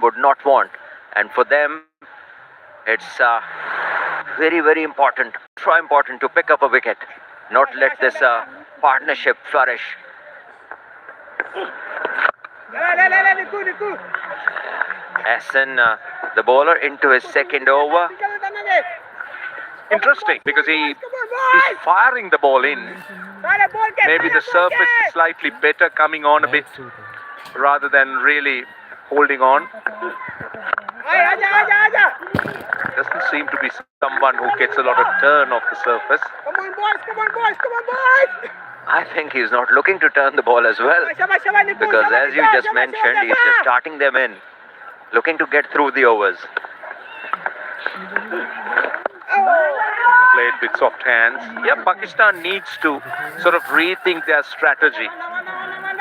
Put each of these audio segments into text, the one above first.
would not want. And for them, it's very, very important, so important to pick up a wicket, not let this partnership flourish. Hassan, the bowler, into his second over. Interesting because he's firing the ball in. Maybe the surface is slightly better, coming on a bit rather than really holding on. Doesn't seem to be someone who gets a lot of turn off the surface. I think he's not looking to turn the ball as well, because as you just mentioned, he's just starting them in, looking to get through the overs. Played with soft hands. Yeah, Pakistan needs to sort of rethink their strategy.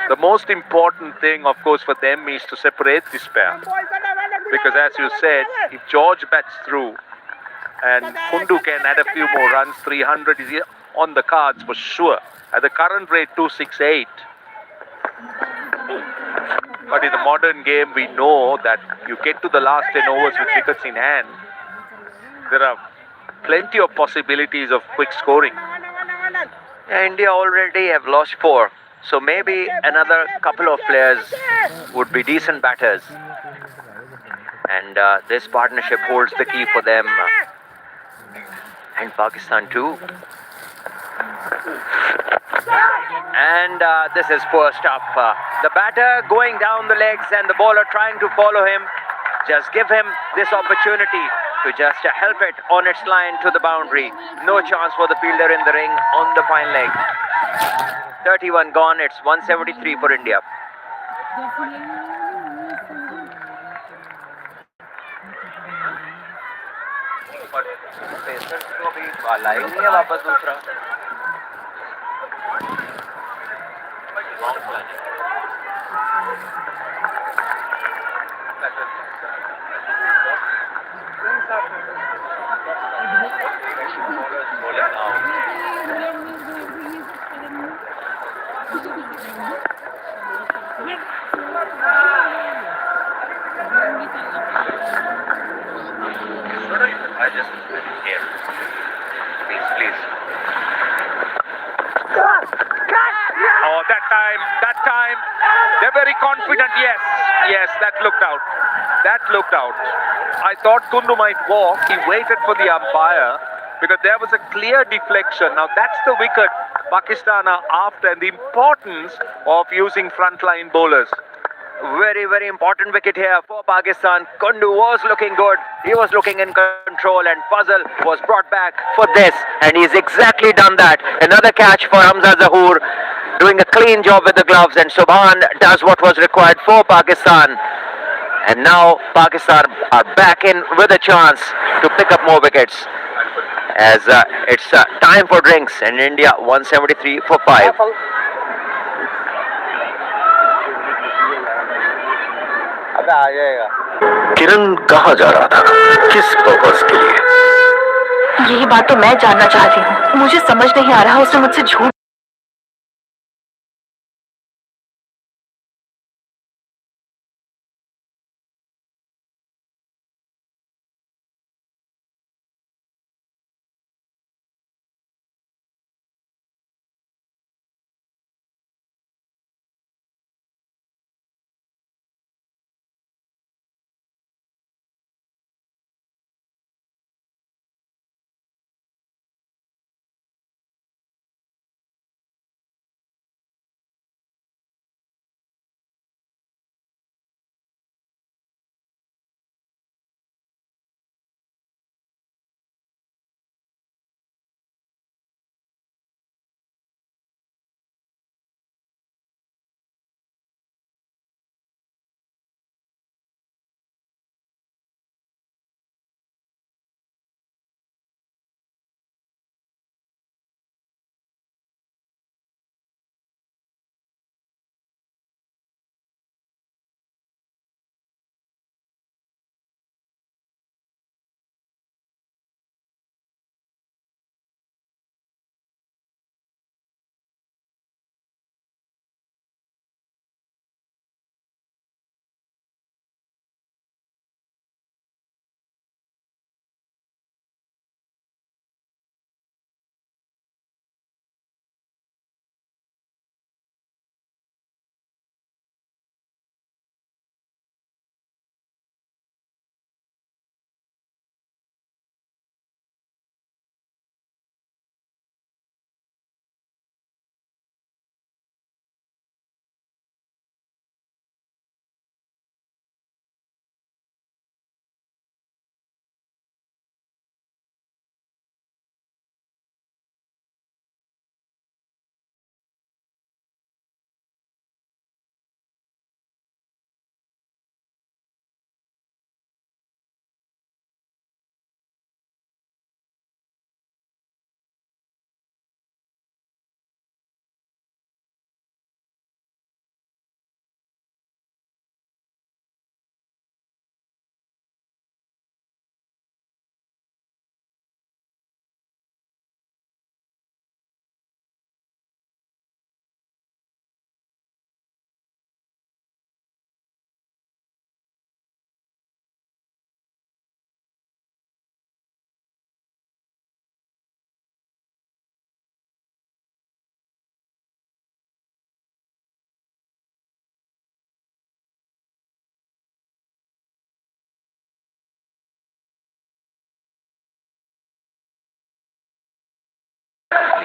The most important thing, of course, for them is to separate this pair. Because as you said, if George bats through and Kundu can add a few more runs, 300 is on the cards for sure. At the current rate, 268. But in the modern game, we know that you get to the last 10 overs with wickets in hand. There are plenty of possibilities of quick scoring. Yeah, India already have lost 4, so maybe another couple of players would be decent batters. And this partnership holds the key for them. And Pakistan too. And this is first up. The batter going down the legs and the bowler trying to follow him. Just give him this opportunity to just help it on its line to the boundary. No chance for the fielder in the ring on the fine leg. 31 gone. It's 173 for India. वापस दूसरा I just here. Please. Oh, that time, they're very confident. Yes, that looked out. I thought Kundu might walk. He waited for the umpire because there was a clear deflection. Now that's the wicket Pakistan are after, and the importance of using frontline bowlers. Very, very important wicket here for Pakistan. Kundu was looking good. He was looking in control, and Fazal was brought back for this, and he's exactly done that. Another catch for Hamza Zahoor, doing a clean job with the gloves, and Subhan does what was required for Pakistan. And now Pakistan are back in with a chance to pick up more wickets, as it's time for drinks, and India 173 for 5. किरण कहाँ जा रहा था, किस purpose के लिए? यही बात तो मैं जानना चाहती हूँ। मुझे समझ नहीं आ रहा उसने मुझसे झूठ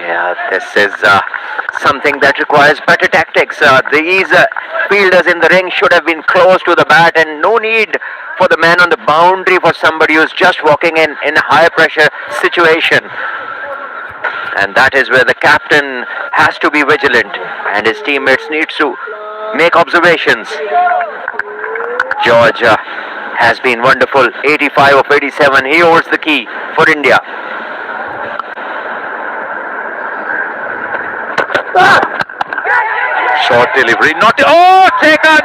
Yeah, this is something that requires better tactics. These fielders in the ring should have been close to the bat, and no need for the man on the boundary for somebody who's just walking in a high pressure situation. And that is where the captain has to be vigilant, and his teammates needs to make observations. George has been wonderful. 85 of 87. He holds the key for India. Short delivery, not taken.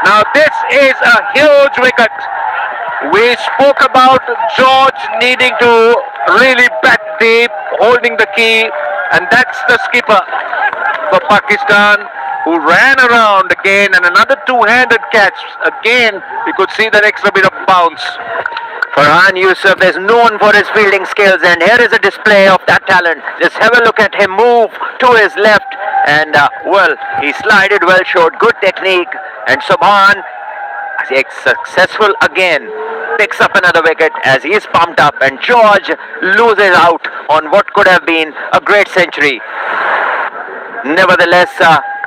Now this is a huge wicket. We spoke about George needing to really bat deep, holding the key, and that's the skipper for Pakistan, who ran around again, and another two-handed catch. Again, you could see that extra bit of bounce. Farhan Yusuf is known for his fielding skills, and here is a display of that talent. Just have a look at him move to his left, and well, he slided well, showed good technique, and Subhan is successful again. Picks up another wicket as he is pumped up, and George loses out on what could have been a great century. Nevertheless,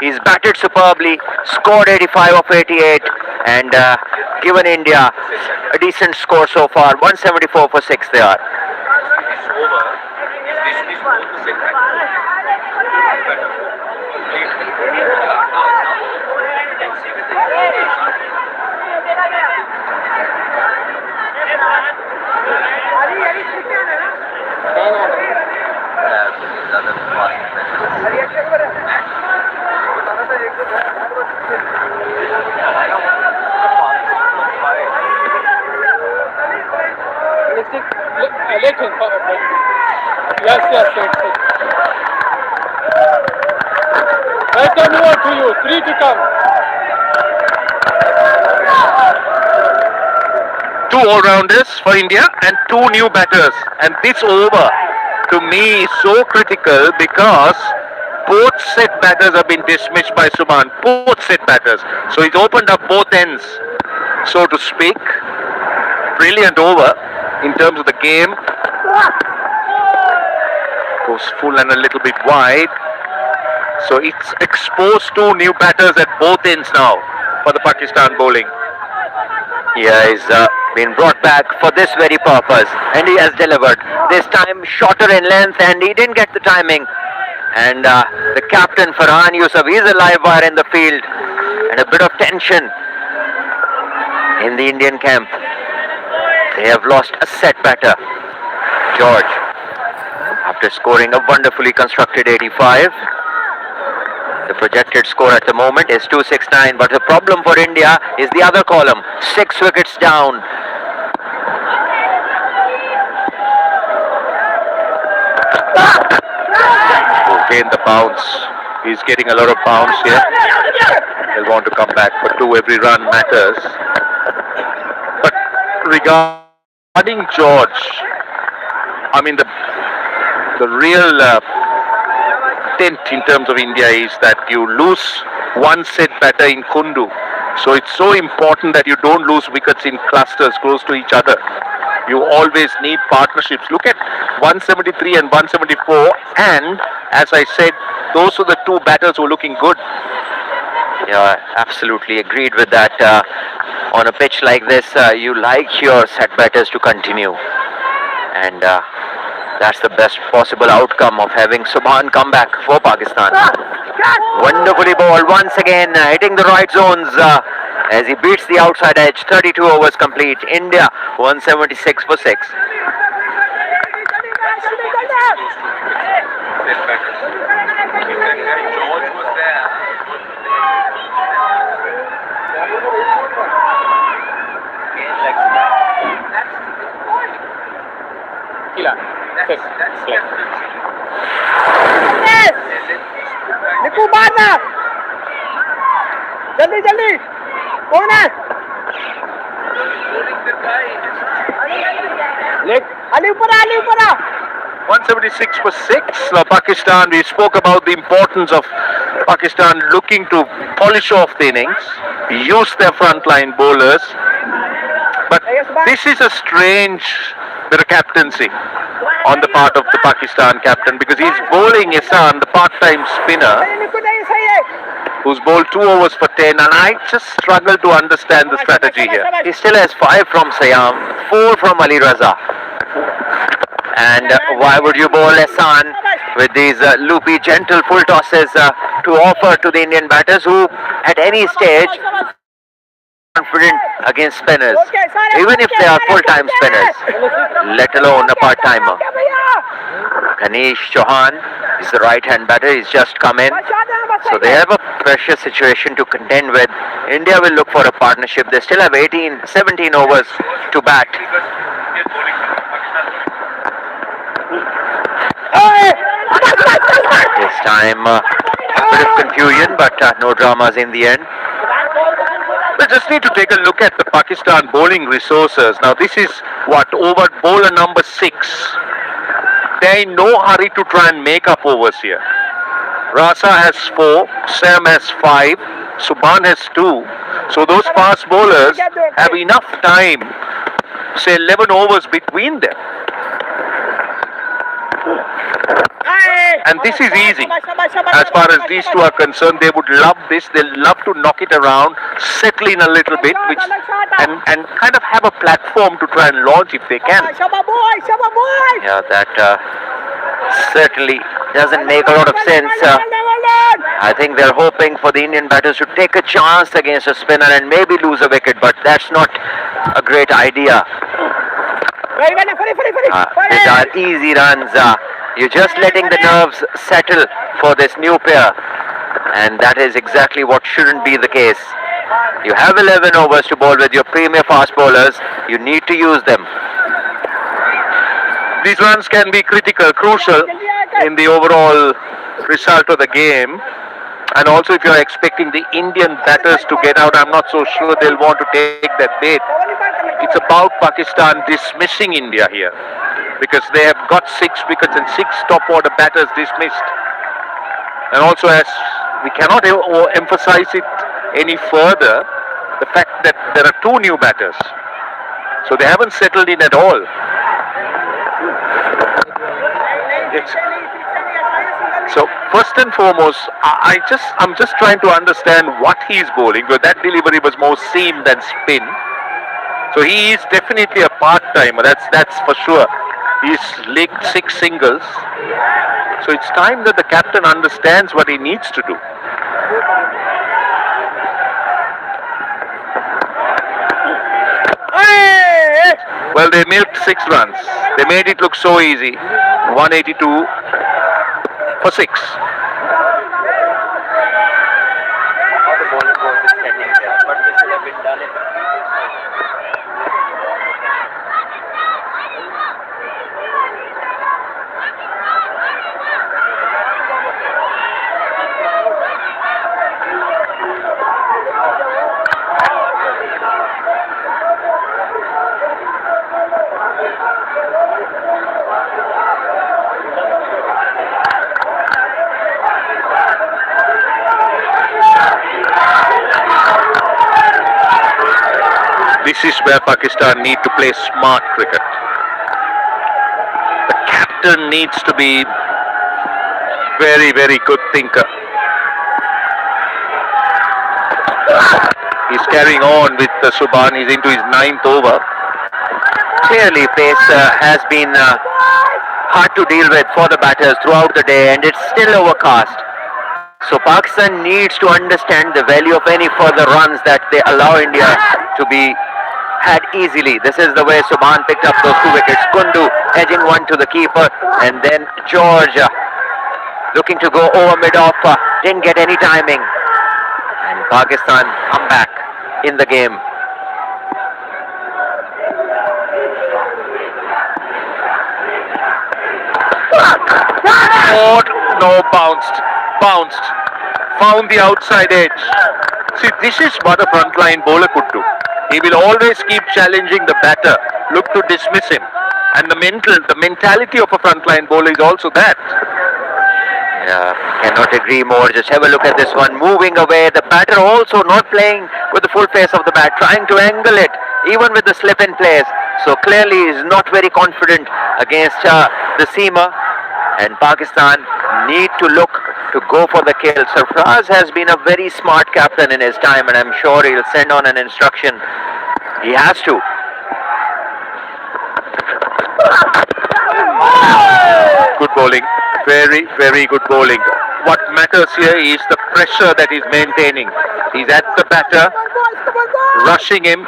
he's batted superbly, scored 85 of 88, and given India a decent score so far. 174 for 6 they are. Yes. Welcome over to you. 3 to come. 2 all-rounders for India and 2 new batters. And this over, to me, is so critical because both set batters have been dismissed by Subhan. Both set batters. So he's opened up both ends, so to speak. Brilliant over in terms of the game. Goes full and a little bit wide. So it's exposed 2 new batters at both ends now for the Pakistan bowling. Yeah, he's been brought back for this very purpose, and he has delivered. This time shorter in length, and he didn't get the timing. And the captain Farhan Yusuf, he's a live wire in the field, and a bit of tension in the Indian camp. They have lost a set batter. George, after scoring a wonderfully constructed 85. The projected score at the moment is 269, but the problem for India is the other column. 6 wickets down. Again the bounce. He's getting a lot of bounce here. They'll want to come back for 2. Every run matters. But regarding George, I mean the real dent in terms of India is that you lose 1 set batter in Kundu. So it's so important that you don't lose wickets in clusters close to each other. You always need partnerships. Look at 173 and 174, and as I said, those are the 2 batters who are looking good. Yeah, absolutely agreed with that. On a pitch like this, you like your set batters to continue, and that's the best possible outcome of having Subhan come back for Pakistan. Wonderfully bowled once again, hitting the right zones as he beats the outside edge. 32 overs complete. India 176 for 6. निकू मारना जल्दी जल्दी कौन है Ali ऊपर 176 for 6. Pakistan, we spoke about the importance of Pakistan looking to polish off the innings, use their frontline bowlers. But this is a strange bit of captaincy on the part of the Pakistan captain, because he's bowling Ihsan, the part-time spinner, likod na yung saye. who's bowled 2 overs for 10, and I just struggle to understand the strategy here. He still has 5 from Sayam, 4 from Ali Raza. And why would you bowl Ehsan with these loopy, gentle full tosses to offer to the Indian batters who, at any stage, confident against spinners, even if they are full-time spinners, let alone a part-timer. Kanish Chauhan is the right-hand batter. He's just come in. So they have a pressure situation to contend with. India will look for a partnership. They still have 17 overs to bat. This time, a bit of confusion, but no dramas in the end. We just need to take a look at the Pakistan bowling resources. Now this is what, over bowler number 6. They're in no hurry to try and make up overs here. Rasa has 4, Sam has 5, Subhan has 2. So those fast bowlers have enough time, say 11 overs between them. And this is easy. As far as these two are concerned, they would love this. They'll love to knock it around, settle in a little bit, and kind of have a platform to try and launch if they can. Yeah, that certainly doesn't make a lot of sense. I think they're hoping for the Indian batters to take a chance against a spinner and maybe lose a wicket, but that's not a great idea. These are easy runs. You're just letting the nerves settle for this new pair, and that is exactly what shouldn't be the case. You have 11 overs to bowl with your premier fast bowlers. You need to use them. These runs can be critical, crucial in the overall result of the game. And also, if you're expecting the Indian batters to get out, I'm not so sure they'll want to take that bait. It's about Pakistan dismissing India here, because they have got 6 wickets and 6 top order batters dismissed. And also, as we cannot emphasize it any further, the fact that there are 2 new batters. So they haven't settled in at all. So first and foremost, I'm just trying to understand what he's bowling, because that delivery was more seam than spin. So he is definitely a part-timer, that's for sure. He's legged 6 singles. So it's time that the captain understands what he needs to do. Well, they milked 6 runs. They made it look so easy. 182 for 6. This is where Pakistan need to play smart cricket. The captain needs to be very, very good thinker. He's carrying on with Subhan. He's into his 9th over. Clearly, pace has been hard to deal with for the batters throughout the day, and it's still overcast. So Pakistan needs to understand the value of any further runs that they allow India to be had easily. This is the way Subhan picked up those 2 wickets. Kundu edging one to the keeper, and then George looking to go over mid-off, didn't get any timing, and Pakistan come back in the game. Oh, no, bounced, found the outside edge. See, this is what a frontline bowler could do. He will always keep challenging the batter, look to dismiss him. And the mentality of a frontline bowler is also that. Yeah, cannot agree more. Just have a look at this one. Moving away. The batter also not playing with the full face of the bat, trying to angle it even with the slip in place. So clearly he's not very confident against the seamer, and Pakistan need to look to go for the kill. Sarfraz has been a very smart captain in his time, and I'm sure he'll send on an instruction. He has to. Good bowling. Very, very good bowling. What matters here is the pressure that he's maintaining. He's at the batter, rushing him.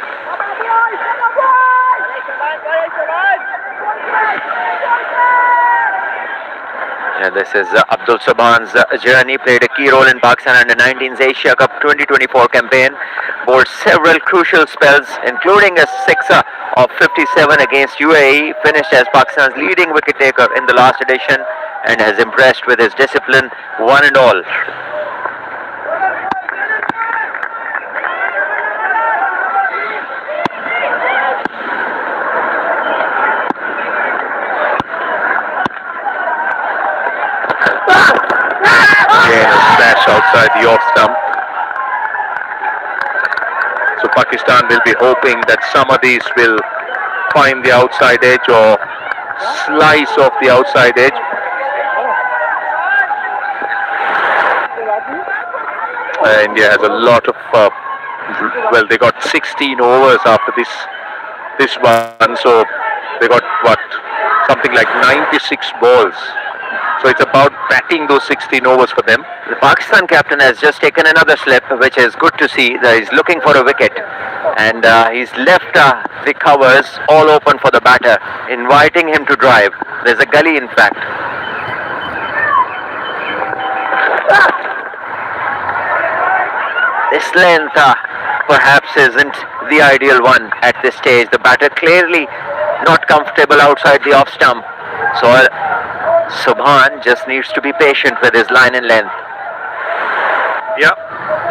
And this is Abdul Subhan's journey. Played a key role in Pakistan Under-19's Asia Cup 2024 campaign. Bowled several crucial spells, including a sixer of 57 against UAE. Finished as Pakistan's leading wicket taker in the last edition, and has impressed with his discipline, one and all. Again, a smash outside the off stump. So Pakistan will be hoping that some of these will find the outside edge or slice off the outside edge. India has a lot of, well, they got 16 overs after this one, so they got what, something like 96 balls. So it's about batting those 16 overs for them. The Pakistan captain has just taken another slip, which is good to see. That he's looking for a wicket, and he's left the covers all open for the batter, inviting him to drive. There's a gully, in fact. This length perhaps isn't the ideal one at this stage. The batter clearly not comfortable outside the off stump. So Subhan just needs to be patient with his line and length. Yeah,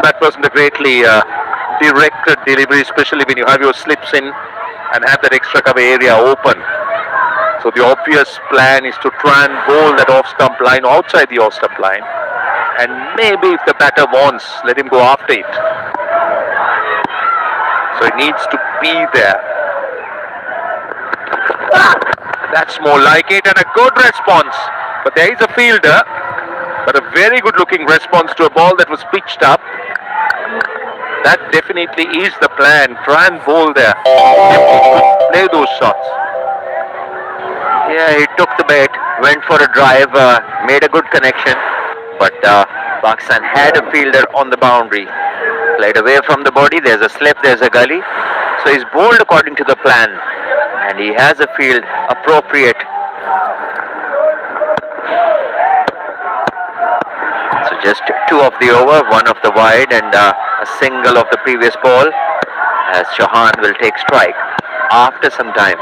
that wasn't a greatly directed delivery, especially when you have your slips in and have that extra cover area open. So the obvious plan is to try and bowl that off stump line outside the off stump line, and maybe if the batter wants, let him go after it. So he needs to be there. That's more like it, and a good response. But there is a fielder, but a very good looking response to a ball that was pitched up. That definitely is the plan. Try and bowl there. Play those shots. Yeah, he took the bait, went for a drive, made a good connection, but Pakistan had a fielder on the boundary. Played away from the body, there's a slip, there's a gully. So he's bowled according to the plan, and he has a field appropriate. So just two of the over, one of the wide, and a single of the previous ball, as Chauhan will take strike after some time.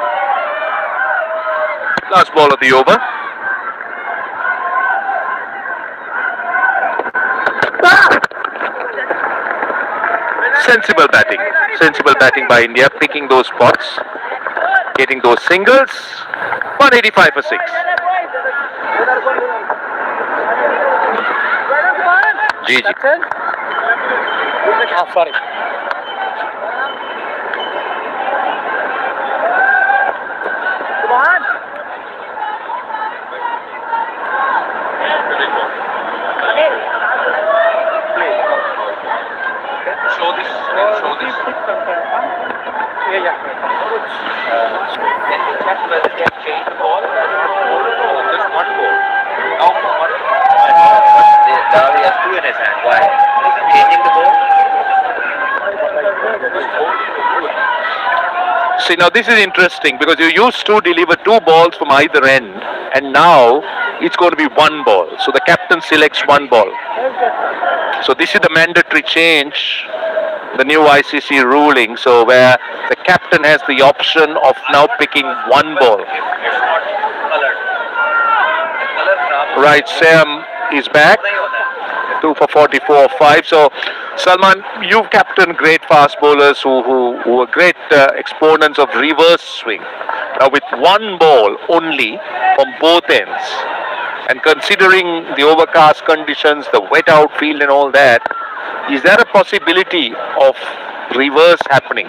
Last ball of the over. Sensible batting by India, picking those spots, getting those singles. 185 for 6. GG. Sorry. Show this. Yeah. Can we check whether they have changed the ball? Just one ball. Now for one. Dawi has two in his hand. Why? Is he changing the ball? See, now this is interesting because you used to deliver 2 balls from either end, and now it's going to be 1 ball. So the captain selects 1 ball. So this is the mandatory change, the new ICC ruling. So where the captain has the option of now picking 1 ball. Right, Sam is back. 2 for 44, 5. So Salman, you've captained great fast bowlers who are great exponents of reverse swing. Now with 1 ball only from both ends, and considering the overcast conditions, the wet outfield and all that, is there a possibility of reverse happening?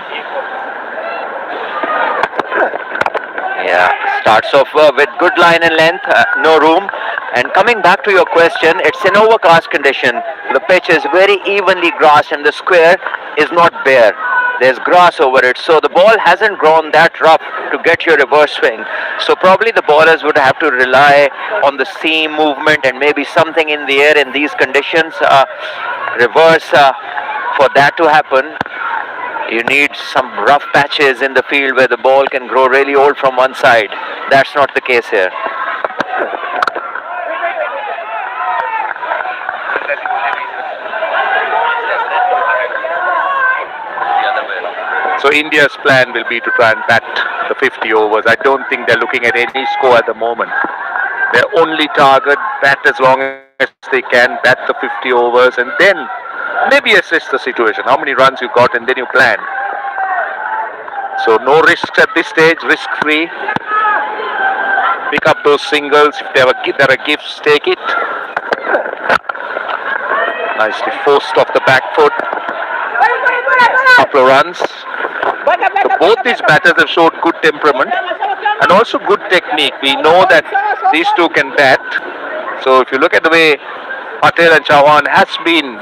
Yeah, starts off with good line and length, no room. And coming back to your question, it's an overcast condition. The pitch is very evenly grassed and the square is not bare. There's grass over it, so the ball hasn't grown that rough to get your reverse swing. So probably the bowlers would have to rely on the seam movement and maybe something in the air in these conditions. Reverse, for that to happen, you need some rough patches in the field where the ball can grow really old from one side. That's not the case here. So India's plan will be to try and bat the 50 overs. I don't think they're looking at any score at the moment. Their only target, bat as long as they can, bat the 50 overs, and then maybe assess the situation. How many runs you got, and then you plan. So no risks at this stage, risk-free. Pick up those singles. If there are gifts, take it. Nicely forced off the back foot. Couple of runs. So both these batters have showed good temperament and also good technique. We know that these two can bat. So if you look at the way Patel and Chauhan has been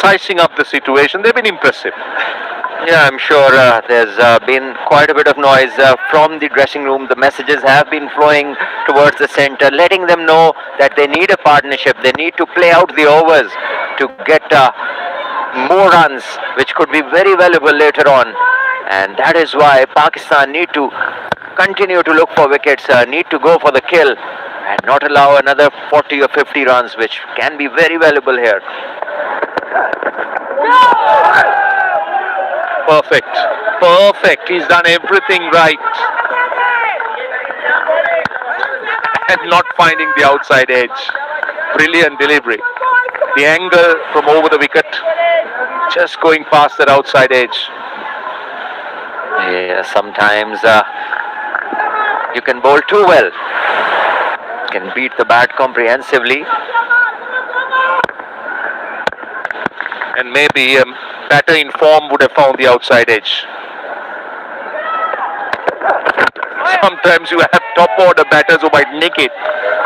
sizing up the situation, they've been impressive. Yeah, I'm sure there's been quite a bit of noise from the dressing room. The messages have been flowing towards the center, letting them know that they need a partnership. They need to play out the overs to get more runs, which could be very valuable later on. And that is why Pakistan need to continue to look for wickets, need to go for the kill and not allow another 40 or 50 runs, which can be very valuable here. Perfect. Perfect. He's done everything right. And not finding the outside edge. Brilliant delivery. The angle from over the wicket, just going past that outside edge. Yeah, sometimes you can bowl too well. Can beat the bat comprehensively. And maybe batter in form would have found the outside edge. Sometimes you have top order batters who might nick it.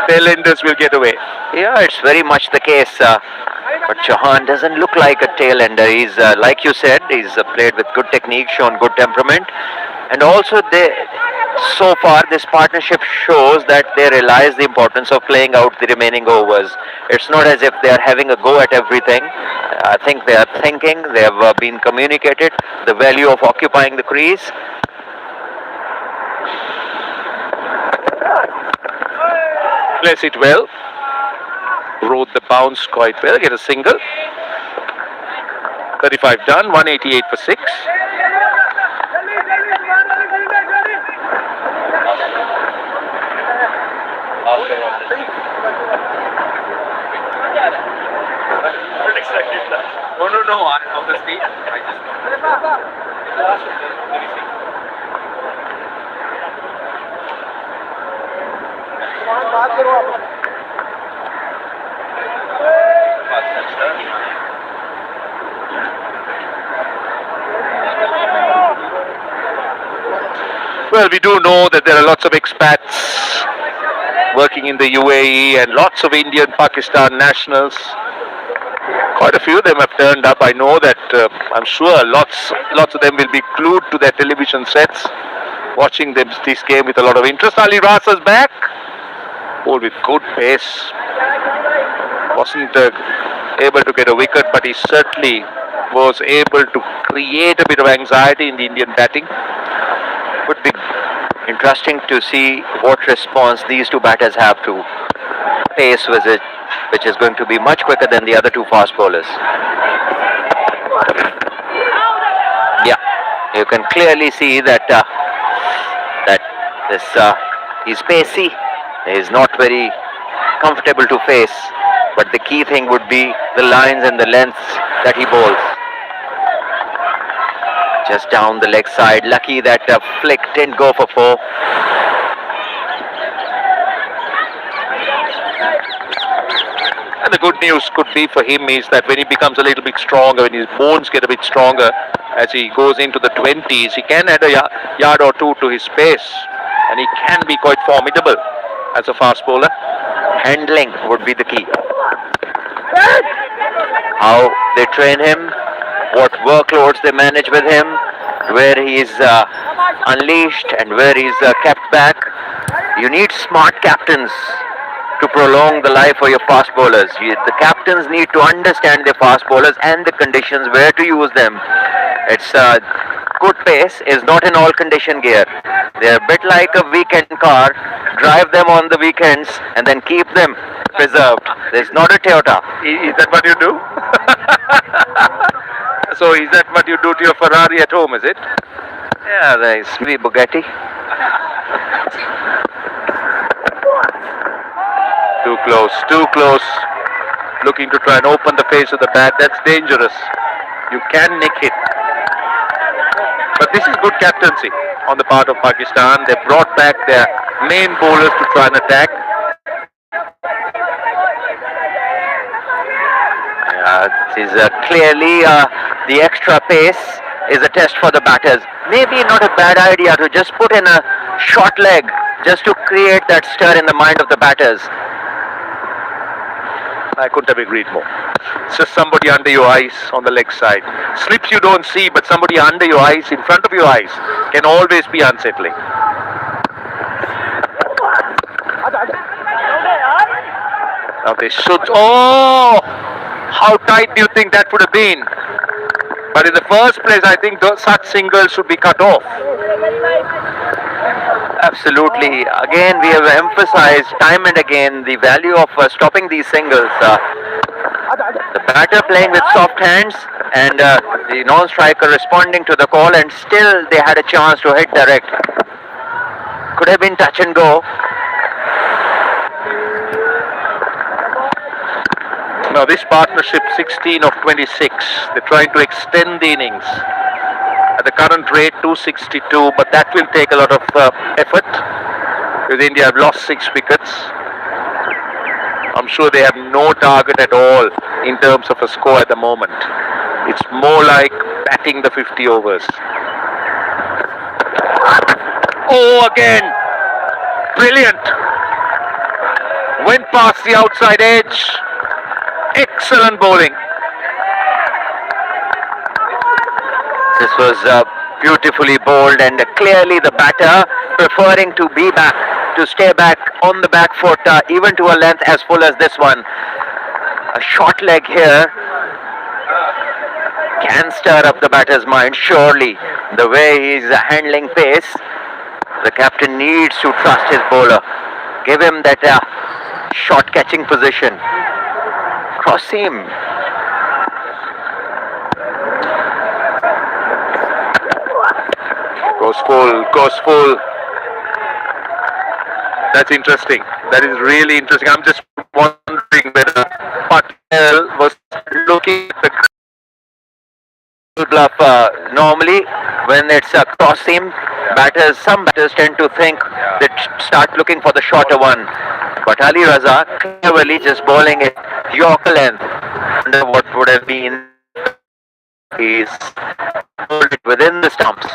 Tailenders will get away. Yeah, it's very much the case. But Chauhan doesn't look like a tail-ender. He's, like you said, he's played with good technique, shown good temperament. And also, so far, this partnership shows that they realize the importance of playing out the remaining overs. It's not as if they are having a go at everything. I think they are thinking, they have been communicated the value of occupying the crease. Plays it well. Rode the bounce quite well. Get a single. 35 done. 188 for 6. No. Obviously, well, we do know that there are lots of expats working in the UAE and lots of Indian Pakistan nationals. Quite a few of them have turned up. I know that I'm sure lots of them will be glued to their television sets, watching this game with a lot of interest. Ali Rasa's back. Bowled with good pace. Wasn't able to get a wicket, but he certainly was able to create a bit of anxiety in the Indian batting. Would be interesting to see what response these two batters have to pace visit, which is going to be much quicker than the other two fast bowlers. Yeah, you can clearly see that he's pacey. He's not very comfortable to face, but the key thing would be the lines and the lengths that he bowls. Just down the leg side. Lucky that flick didn't go for 4. And the good news could be for him is that when he becomes a little bit stronger, when his bones get a bit stronger, as he goes into the 20s, he can add a yard or two to his pace, and he can be quite formidable as a fast bowler. Handling would be the key. How they train him, what workloads they manage with him, where he is unleashed and where he is kept back. You need smart captains to prolong the life of your fast bowlers. The captains need to understand their fast bowlers and the conditions where to use them. It's good pace is not in all condition gear. They're a bit like a weekend car. Drive them on the weekends and then keep them preserved. There's not a Toyota. Is that what you do? So is that what you do to your Ferrari at home, is it? Yeah, there's me Bugatti. Too close, too close. Looking to try and open the face of the bat. That's dangerous. You can nick it. But this is good captaincy on the part of Pakistan. They brought back their main bowlers to try and attack. This is clearly the extra pace is a test for the batters. Maybe not a bad idea to just put in a short leg just to create that stir in the mind of the batters. I couldn't have agreed more. It's just somebody under your eyes on the leg side. Slips you don't see, but somebody under your eyes, in front of your eyes, can always be unsettling. Now they should... Oh! How tight do you think that would have been? But in the first place, I think such singles should be cut off. Absolutely. Again, we have emphasized time and again the value of stopping these singles. The batter playing with soft hands and the non-striker responding to the call, and still they had a chance to hit direct. Could have been touch and go. Now this partnership 16 of 26, they're trying to extend the innings. At the current rate 262, but that will take a lot of effort because India have lost 6 wickets. I'm sure they have no target at all in terms of a score at the moment. It's more like batting the 50 overs. Oh, again! Brilliant! Went past the outside edge. Excellent bowling. This was beautifully bowled, and clearly the batter preferring to be back, to stay back on the back foot, even to a length as full as this one. A short leg here can stir up the batter's mind, surely. The way he's handling pace, the captain needs to trust his bowler. Give him that short catching position. Cross seam. Goes full, goes full. That's interesting. That is really interesting. I'm just wondering whether Patel was looking at the bluff. Normally, when it's a cross seam, some batters tend to think they start looking for the shorter one. But Ali Raza cleverly just bowling it Yorker length under what would have been. He's pulled it within the stumps.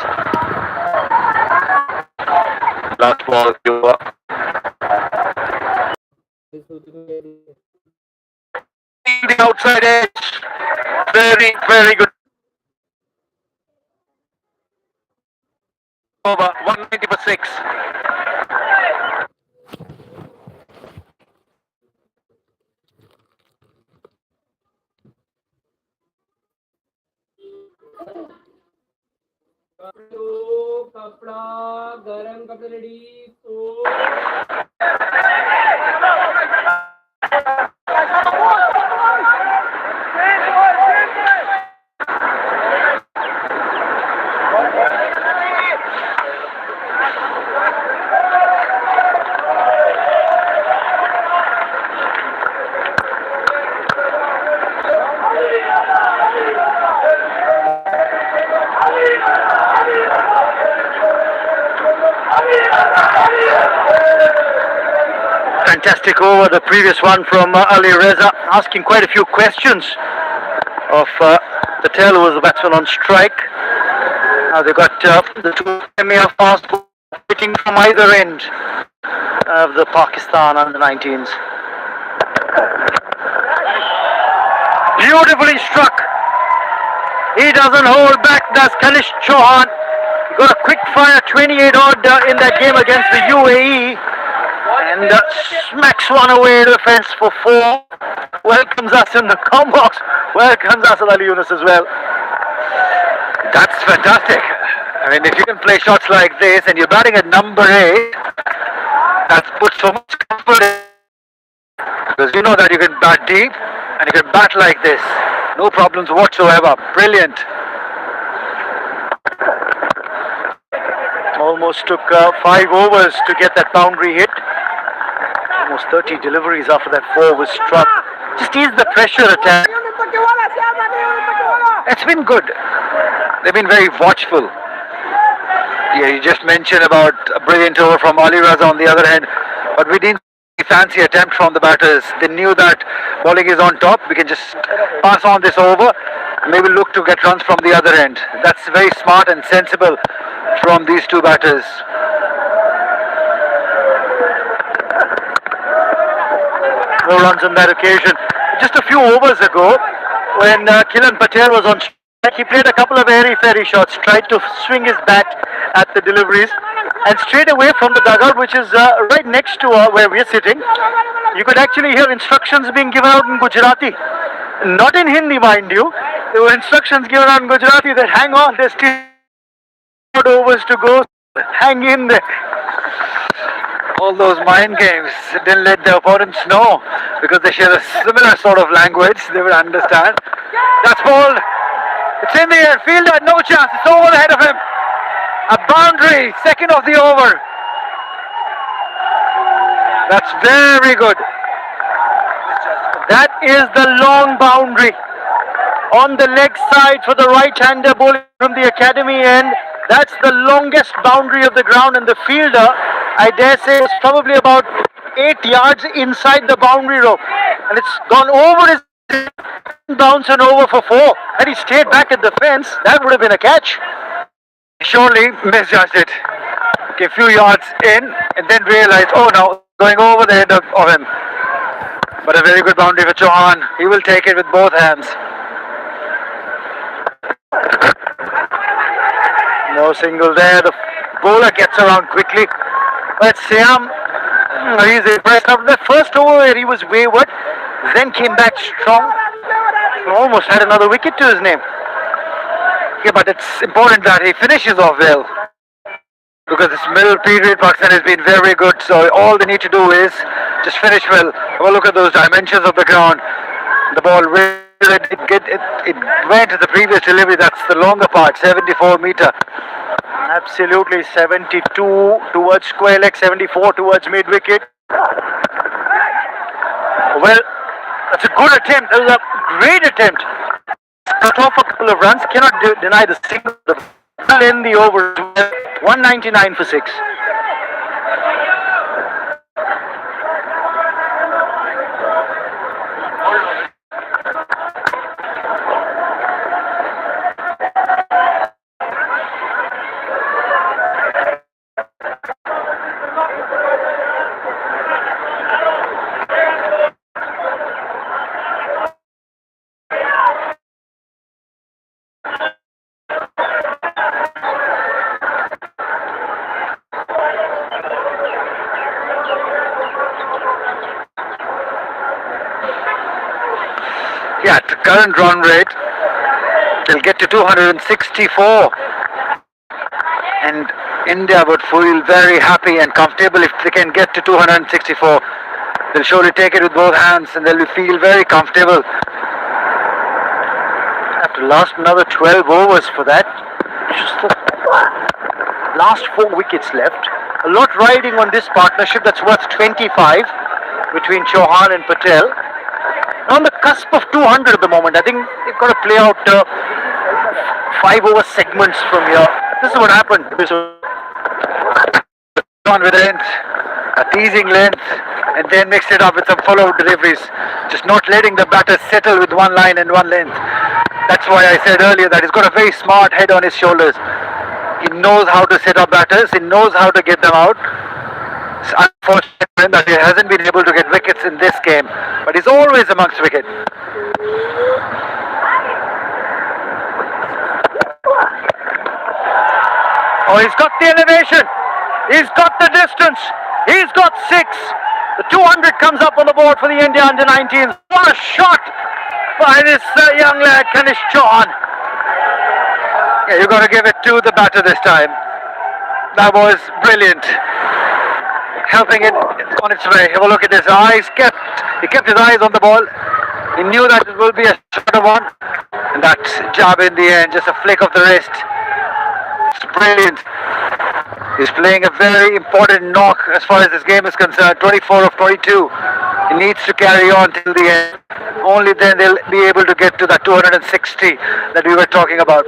Last ball, the outside edge. Very, very good. Over 190 for 6. कपड़ा गरम कपड़े ready Fantastic over, the previous one from Ali Reza, asking quite a few questions of Patel, who was the batsman on strike. Now they've got the two premier fast bowlers hitting from either end of the Pakistan under-19s. Beautifully struck. He doesn't hold back, does Kanish Chauhan. He got a quick fire 28 odd in that game against the UAE and smacks one away to the fence for 4. Welcomes us in the com box. Welcomes Asad Ali Yunus as well. That's fantastic. I mean, if you can play shots like this and you're batting at number 8, that's put so much comfort in. Because you know that you can bat deep and you can bat like this. No problems whatsoever. Brilliant. Almost took 5 overs to get that boundary hit. Almost 30 deliveries after that 4 was struck. Just ease the pressure attack. It's been good. They've been very watchful. Yeah, you just mentioned about a brilliant over from Ali Raza on the other hand, but we didn't see a fancy attempt from the batters. They knew that bowling is on top. We can just pass on this over, maybe look to get runs from the other end. That's very smart and sensible from these two batters. No runs on that occasion. Just a few overs ago, when Kilan Patel was on strike, he played a couple of airy-fairy shots, tried to swing his bat at the deliveries, and straight away from the dugout, which is right next to where we're sitting, you could actually hear instructions being given out in Gujarati. Not in Hindi, mind you. There were instructions given out in Gujarati that hang on, there's still overs to go, hang in there. All those mind games didn't let the opponents know, because they share a similar sort of language. They would understand. That's bowled. It's in the air. Fielder, no chance. It's over the head of him. A boundary, second of the over. That's very good. That is the long boundary on the leg side for the right-hander bowling from the academy end. That's the longest boundary of the ground, and the fielder, I dare say, was probably about 8 yards inside the boundary rope, and it's gone over his bounce and over for 4. Had he stayed back at the fence, that would have been a catch. Surely misjudged it. A few yards in and then realized, oh no, going over the head of him. But a very good boundary for Chauhan. He will take it with both hands. No single there. The bowler gets around quickly. But Siam, he's impressed. After the first over where he was wayward, then came back strong. Almost had another wicket to his name. Yeah, but it's important that he finishes off well. Because this middle period, Pakistan has been very good. So all they need to do is just finish well. Have a look at those dimensions of the ground. The ball really it went to the previous delivery. That's the longer part, 74 meter. Absolutely, 72 towards square leg, 74 towards mid wicket. Well, that's a good attempt. That was a great attempt. Cut off a couple of runs. Cannot deny the single. In the over, 199 for 6. Yeah, at the current run rate, they'll get to 264. And India would feel very happy and comfortable if they can get to 264. They'll surely take it with both hands and they'll feel very comfortable. Have to last another 12 overs for that. Just the last 4 wickets left. A lot riding on this partnership that's worth 25 between Chauhan and Patel. On the cusp of 200 at the moment. I think they've got to play out 5 over segments from here. This is what happened. On with length, a teasing length, and then mix it up with some follow-up deliveries. Just not letting the batter settle with one line and one length. That's why I said earlier that he's got a very smart head on his shoulders. He knows how to set up batters. He knows how to get them out. It's unfortunate that he hasn't been able to get wickets in this game, but he's always amongst wicket. Oh, he's got the elevation. He's got the distance. He's got 6. The 200 comes up on the board for the India under-19s. What a shot by this young lad, Kanish Chauhan. Yeah, you got to give it to the batter this time. That was brilliant. Helping it on its way. Have a look at his eyes. He kept his eyes on the ball. He knew that it will be a shorter one. And that jab in the end, just a flick of the wrist. It's brilliant. He's playing a very important knock as far as this game is concerned. 24 of 22. He needs to carry on till the end. Only then they'll be able to get to that 260 that we were talking about.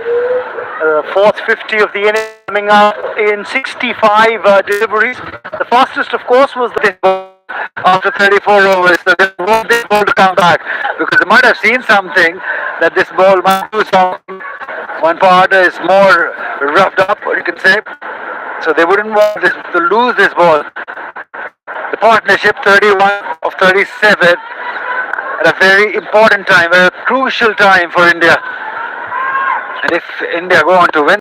Fourth 50 of the innings coming up in 65 deliveries. The fastest, of course, was the After 34 overs, so they want this ball to come back because they might have seen something that this ball might do something. One part is more roughed up, or you can say. So they wouldn't want this, to lose this ball. The partnership 31 of 37 at a very important time, a crucial time for India. And if India go on to win